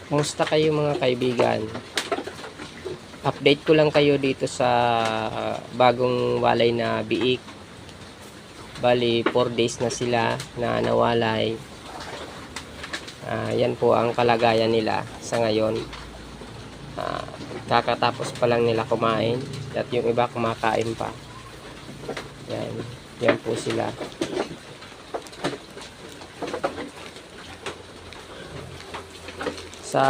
Kumusta kayo mga kaibigan? Update ko lang kayo dito sa bagong walay na biik. Bali 4 days na sila na nawalay. Yan po ang kalagayan nila sa ngayon. Kakatapos pa lang nila kumain at yung iba kumakain pa. Yan po sila. Sa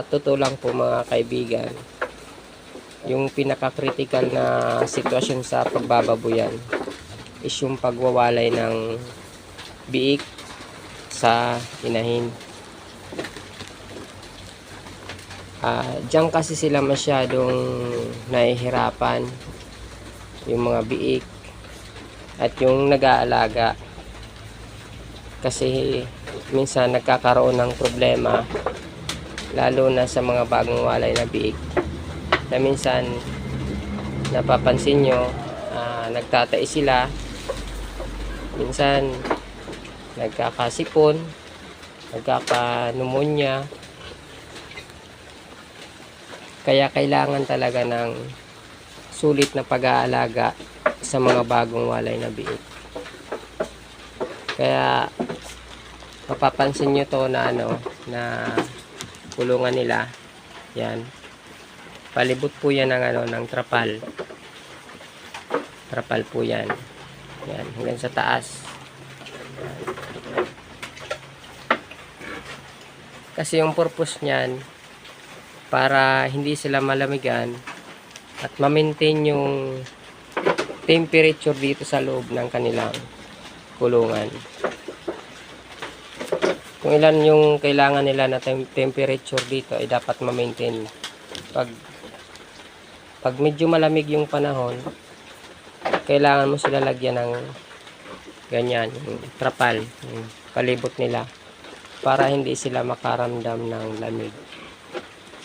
totoo lang po mga kaibigan, yung pinaka-critical na sitwasyon sa pagbababoyan is yung pagwawalay ng biik sa inahin. Diyan kasi sila masyadong nahihirapan, yung mga biik at yung nag-aalaga, kasi minsan nagkakaroon ng problema lalo na sa mga bagong walay na biik na minsan napapansin nyo nagtatai sila, minsan nagkakasipon, nagkaka-pneumonia. Kaya kailangan talaga ng sulit na pag-aalaga sa mga bagong walay na biik. Kaya mapapansin nyo to na na kulungan nila. Yan. Palibot po yan ng trapal. Trapal po yan. Yan, hanggang sa taas. Yan. Kasi yung purpose niyan para hindi sila malamigan at ma-maintain yung temperature dito sa loob ng kanilang kulungan. Kung ilan yung kailangan nila na temperature dito ay dapat ma-maintain. Pag medyo malamig yung panahon, kailangan mo sila lagyan ng ganyan, yung trapal, yung palibot nila para hindi sila makaramdam ng lamig.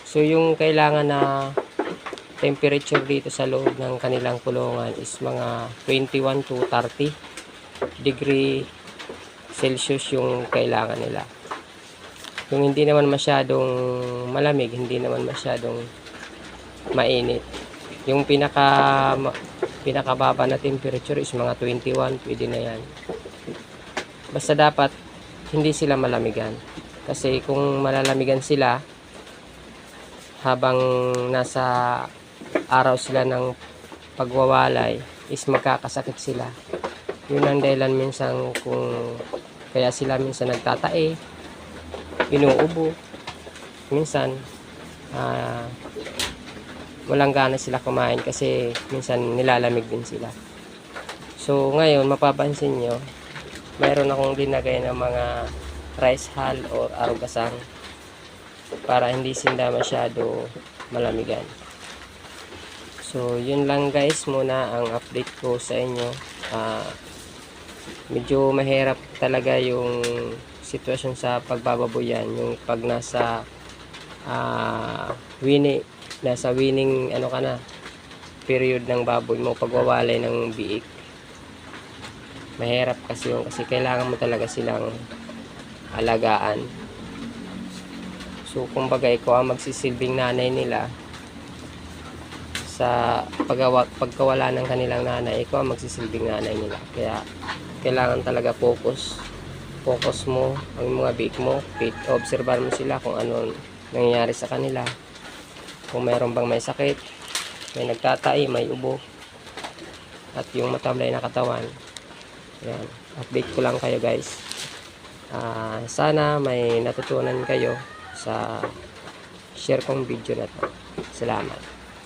So yung kailangan na temperature dito sa loob ng kanilang kulungan is mga 21 to 30 degree Celsius yung kailangan nila. Yung hindi naman masyadong malamig, hindi naman masyadong mainit. Yung pinakababa na temperature is mga 21, pwede na yan. Basta dapat hindi sila malamigan. Kasi kung malalamigan sila habang nasa araw sila ng pagwawalay is magkakasakit sila. Yun ang dahilan minsan kung kaya sila minsan nagtatae, inuubo, minsan walang gana sila kumain kasi minsan nilalamig din sila. So ngayon mapapansin nyo, mayroon akong linagay ng mga rice hull or arugasang para hindi sila masyado malamigan. So yun lang guys muna ang update ko sa inyo. Medyo mahirap talaga yung sitwasyon sa pagbababoyan, yung pag nasa winning ka na period ng baboy mo, pagwawalay ng biik. Mahirap kasi yung kasi kailangan mo talaga silang alagaan. So kumbaga ikaw ang magsisilbing nanay nila sa pagkawala ng kanilang nanay, ikaw ang magsisilbing nanay nila. Kaya kailangan talaga focus mo ang mga biik mo, obserbahan mo sila kung ano nangyayari sa kanila, kung mayroon bang may sakit, may nagtatai, may ubo, at yung matablay na katawan. Yan, update ko lang kayo guys. Sana may natutunan kayo sa share kong video na to. Salamat.